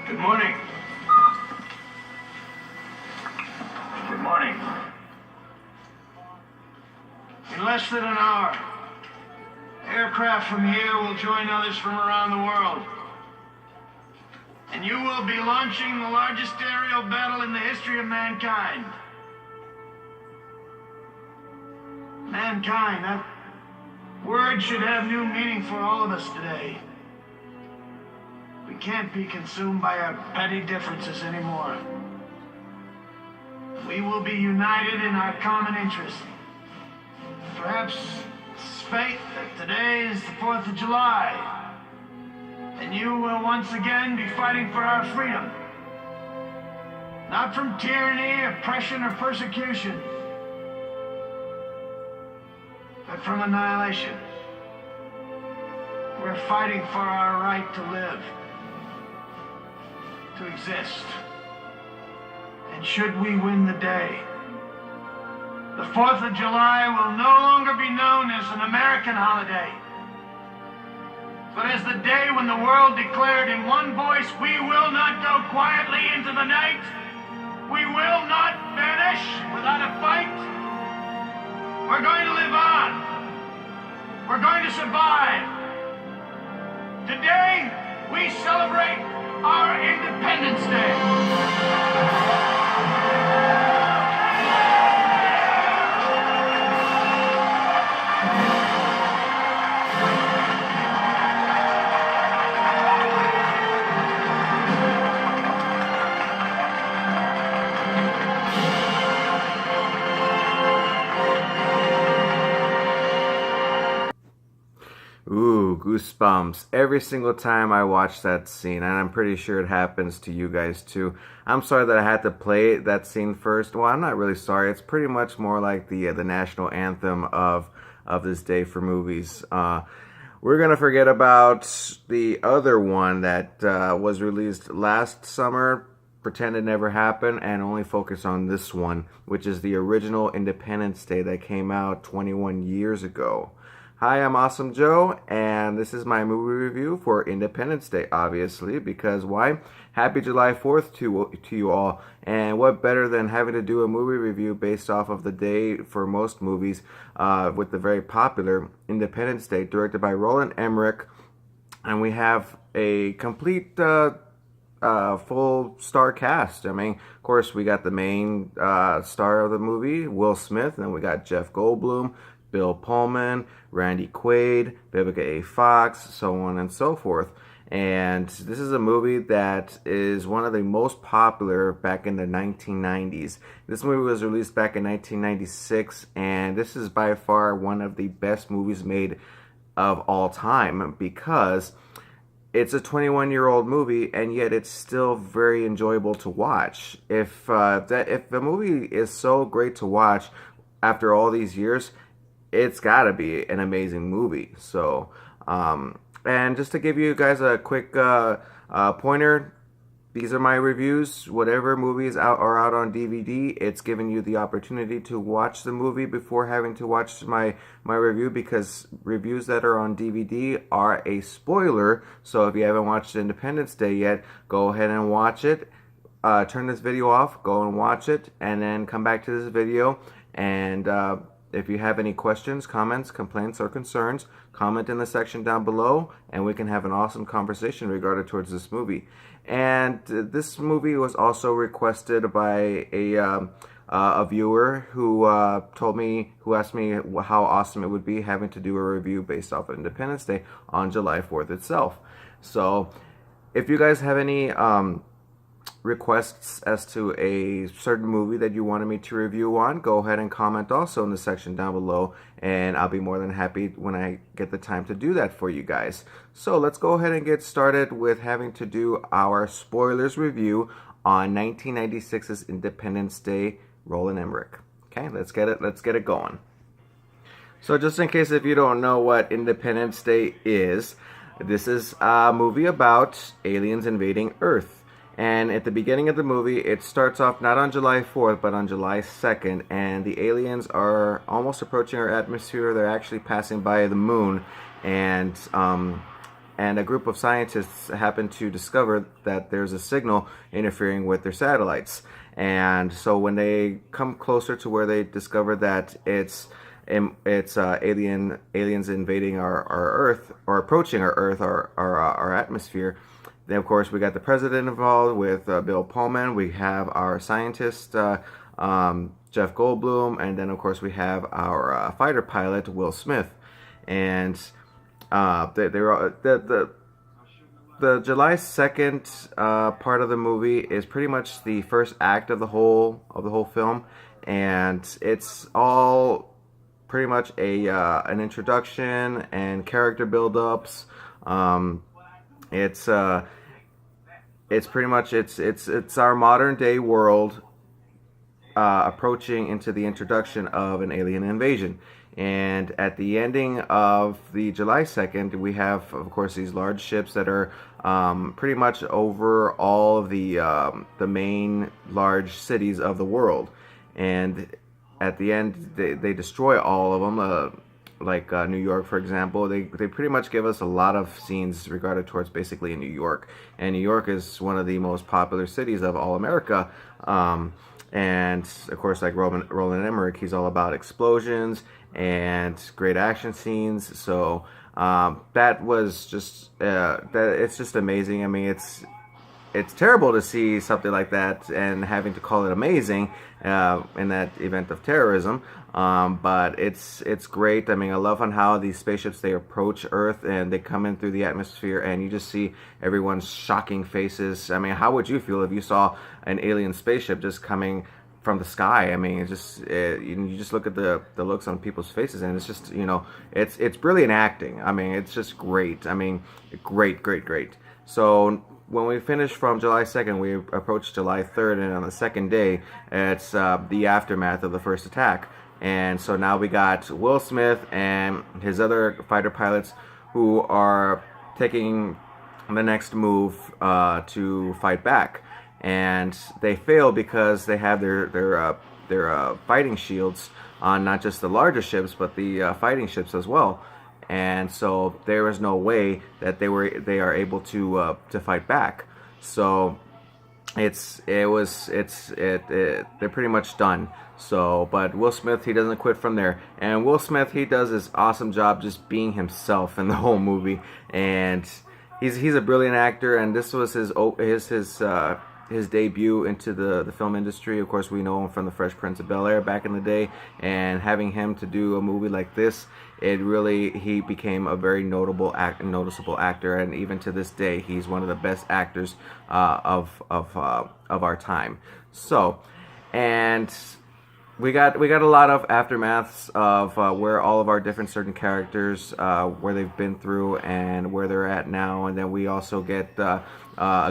Good morning. Good morning. In less than an hour, aircraft from here will join others from around the world. And you will be launching the largest aerial battle in the history of mankind. Mankind, that word should have new meaning for all of us today. We can't be consumed by our petty differences anymore. We will be united in our common interest. Perhaps it's fate that today is the 4th of July, and you will once again be fighting for our freedom. Not from tyranny, oppression, or persecution, but from annihilation. We're fighting for our right to live, to exist. And should we win the day, the 4th of July will no longer be known as an American holiday, but as the day when the world declared in one voice, we will not go quietly into the night. We will not vanish without a fight. We're going to live on. We're going to survive. Today, we celebrate our Independence Day. Ooh, goosebumps every single time I watch that scene, and I'm pretty sure it happens to you guys too. I'm sorry that I had to play that scene first. Well, I'm not really sorry. It's pretty much more like the national anthem of this day for movies. We're gonna forget about the other one that was released last summer, pretend it never happened, and only focus on this one, which is the original Independence Day that came out 21 years ago. Hi, I'm Awesome Joe, and this is my movie review for Independence Day, obviously, because why? Happy July 4th to you all, and what better than having to do a movie review based off of the day for most movies with the very popular Independence Day, directed by Roland Emmerich, and we have a complete full star cast. I mean, of course, we got the main star of the movie, Will Smith, and then we got Jeff Goldblum, Bill Pullman, Randy Quaid, Vivica A. Fox, so on and so forth. And this is a movie that is one of the most popular back in the 1990s. This movie was released back in 1996, and this is by far one of the best movies made of all time because it's a 21-year-old movie, and yet it's still very enjoyable to watch. If the movie is so great to watch after all these years, it's got to be an amazing movie. So, and just to give you guys a quick pointer, these are my reviews. Whatever movies are out on DVD, it's giving you the opportunity to watch the movie before having to watch my review, because reviews that are on DVD are a spoiler. So if you haven't watched Independence Day yet, go ahead and watch it. Turn this video off, go and watch it, and then come back to this video. And if you have any questions, comments, complaints, or concerns, comment in the section down below, and we can have an awesome conversation regarding towards this movie. And this movie was also requested by a viewer who asked me how awesome it would be having to do a review based off of Independence Day on July 4th itself. So, if you guys have any requests as to a certain movie that you wanted me to review on, go ahead and comment also in the section down below, and I'll be more than happy when I get the time to do that for you guys. So let's go ahead and get started with having to do our spoilers review on 1996's Independence Day, Roland Emmerich. Okay, let's get it going. So just in case if you don't know what Independence Day is, this is a movie about aliens invading Earth. And at the beginning of the movie, it starts off not on July 4th, but on July 2nd, and the aliens are almost approaching our atmosphere. They're actually passing by the moon, and and a group of scientists happen to discover that there's a signal interfering with their satellites. And so when they come closer to where they discover that it's aliens invading our Earth, or approaching our Earth, our atmosphere. Then of course we got the president involved with Bill Pullman. We have our scientist Jeff Goldblum, and then of course we have our fighter pilot Will Smith. And the July 2nd part of the movie is pretty much the first act of the whole film, and it's all pretty much an introduction and character build-ups. It's pretty much it's our modern day world approaching into the introduction of an alien invasion. And at the ending of the July 2nd, we have, of course, these large ships that are pretty much over all of the main large cities of the world. And at the end, they destroy all of them. Like New York, for example, they pretty much give us a lot of scenes regarded towards basically in New York. And New York is one of the most popular cities of all America. And of course, like Roland Emmerich, he's all about explosions and great action scenes. So that was just it's just amazing. I mean, it's terrible to see something like that and having to call it amazing in that event of terrorism. But it's great. I mean, I love on how these spaceships, they approach Earth and they come in through the atmosphere, and you just see everyone's shocking faces. I mean, how would you feel if you saw an alien spaceship just coming from the sky? I mean, you just look at the looks on people's faces, and it's just, it's brilliant acting. I mean, it's just great. I mean, great. So when we finish from July 2nd, we approach July 3rd, and on the second day, it's the aftermath of the first attack. And so now we got Will Smith and his other fighter pilots who are taking the next move to fight back. And they fail because they have their fighting shields on not just the larger ships, but the fighting ships as well. And so there is no way that they are able to fight back. So they're pretty much done. So, but Will Smith, he doesn't quit from there. And Will Smith, he does this awesome job just being himself in the whole movie. And he's a brilliant actor, and this was his debut into the film industry. Of course, we know him from The Fresh Prince of Bel-Air back in the day, and having him to do a movie like this, he became a very noticeable actor, and even to this day, he's one of the best actors of our time. So, and we got a lot of aftermaths of where all of our different certain characters, where they've been through and where they're at now, and then we also get a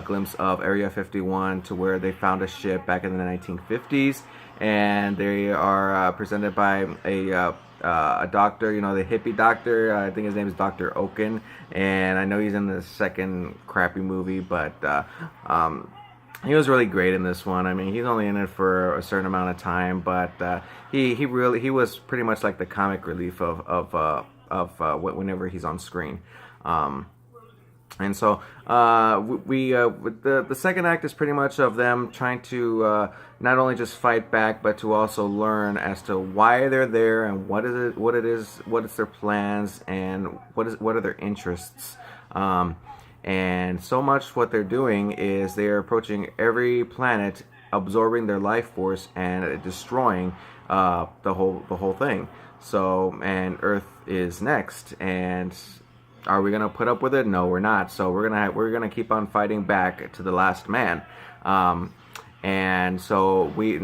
glimpse of Area 51, to where they found a ship back in the 1950s, and they are presented by a doctor, the hippie doctor. I think his name is Dr. Oken, and I know he's in the second crappy movie, but he was really great in this one. I mean, he's only in it for a certain amount of time, but he was pretty much like the comic relief of whenever he's on screen. And so the second act is pretty much of them trying to not only just fight back, but to also learn as to why they're there, and what is their plans, and what are their interests. And so much what they're doing is they're approaching every planet, absorbing their life force and destroying the whole thing. So, and Earth is next, and are we gonna put up with it? No, we're not. So we're gonna keep on fighting back to the last man. And so we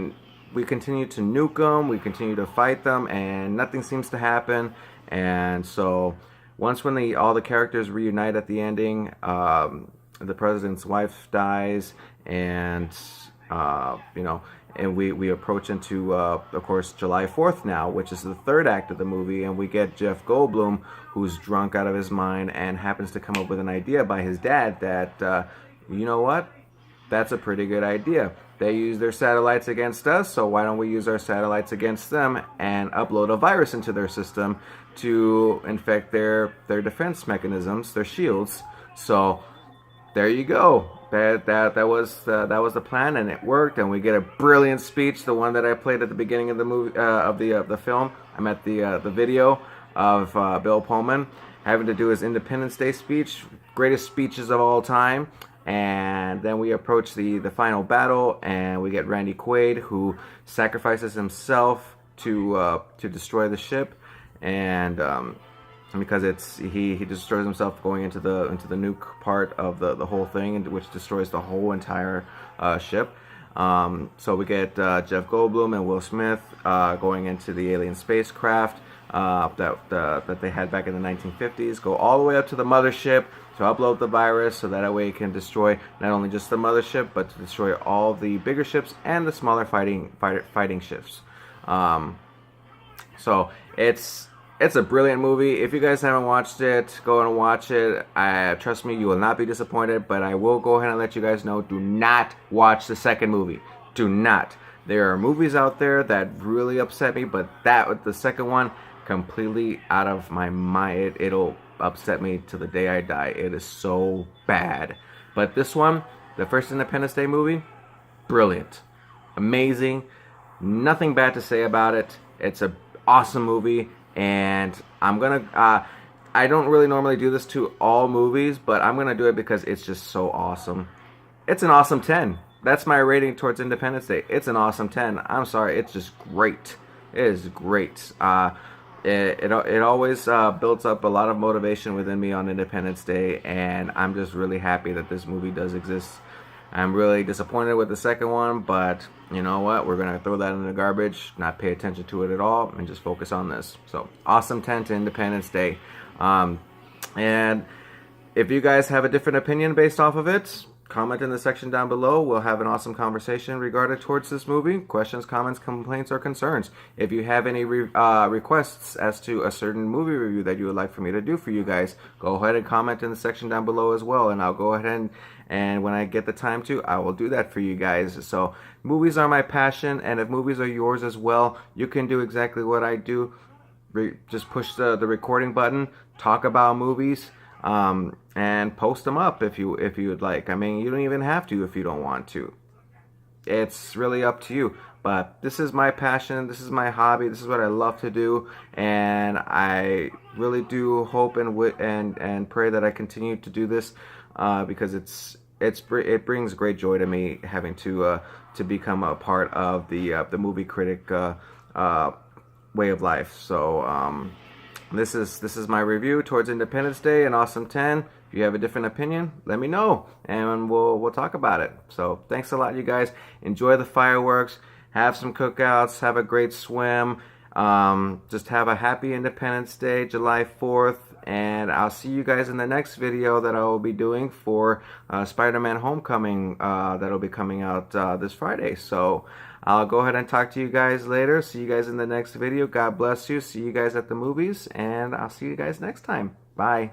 continue to nuke them, we continue to fight them, and nothing seems to happen. And so once when all the characters reunite at the ending, the president's wife dies, and and we approach into of course July 4th now, which is the third act of the movie, and we get Jeff Goldblum, who's drunk out of his mind and happens to come up with an idea by his dad that you know what, that's a pretty good idea. They use their satellites against us, so why don't we use our satellites against them and upload a virus into their system to infect their defense mechanisms, their shields, So there you go. That was the plan, and it worked. And we get a brilliant speech, the one that I played at the beginning of the movie of the film. I meant the video of Bill Pullman having to do his Independence Day speech, greatest speeches of all time. And then we approach the final battle, and we get Randy Quaid, who sacrifices himself to destroy the ship, and because he destroys himself going into the nuke part of the whole thing, which destroys the whole entire ship. So we get Jeff Goldblum and Will Smith going into the alien spacecraft that they had back in the 1950s, go all the way up to the mothership to upload the virus, so that way it can destroy not only just the mothership, but to destroy all the bigger ships and the smaller fighting ships. So it's a brilliant movie. If you guys haven't watched it, go and watch it. Trust me, you will not be disappointed, but I will go ahead and let you guys know, do not watch the second movie. Do not. There are movies out there that really upset me, but the second one, completely out of my mind. It'll upset me to the day I die. It is so bad. But this one, the first Independence Day movie, brilliant. Amazing. Nothing bad to say about it. It's an awesome movie. And I'm gonna I don't really normally do this to all movies, but I'm gonna do it because it's just so awesome. It's an awesome 10. That's my rating towards Independence Day. It's an awesome 10. I'm sorry, it's just great. It is great. It always builds up a lot of motivation within me on Independence Day, and I'm just really happy that this movie does exist. I'm really disappointed with the second one, but you know what? We're going to throw that in the garbage, not pay attention to it at all, and just focus on this. So, awesome 10 to Independence Day. And if you guys have a different opinion based off of it, comment in the section down below. We'll have an awesome conversation regarding towards this movie. Questions, comments, complaints, or concerns. If you have any requests as to a certain movie review that you would like for me to do for you guys, go ahead and comment in the section down below as well, and I'll go ahead and when I get the time to, I will do that for you guys. So movies are my passion, and if movies are yours as well, you can do exactly what I do. Just push the recording button, talk about movies, and post them up if you would like. I mean, you don't even have to if you don't want to. It's really up to you. But this is my passion. This is my hobby. This is what I love to do, and I really do hope and pray that I continue to do this because it brings great joy to me having to become a part of the movie critic way of life. So this is my review towards Independence Day, an awesome 10. If you have a different opinion, let me know, and we'll talk about it. So thanks a lot, you guys. Enjoy the fireworks. Have some cookouts. Have a great swim. Just have a happy Independence Day, July 4th. And I'll see you guys in the next video that I will be doing for Spider-Man Homecoming that'll be coming out this Friday. So I'll go ahead and talk to you guys later. See you guys in the next video. God bless you. See you guys at the movies. And I'll see you guys next time. Bye.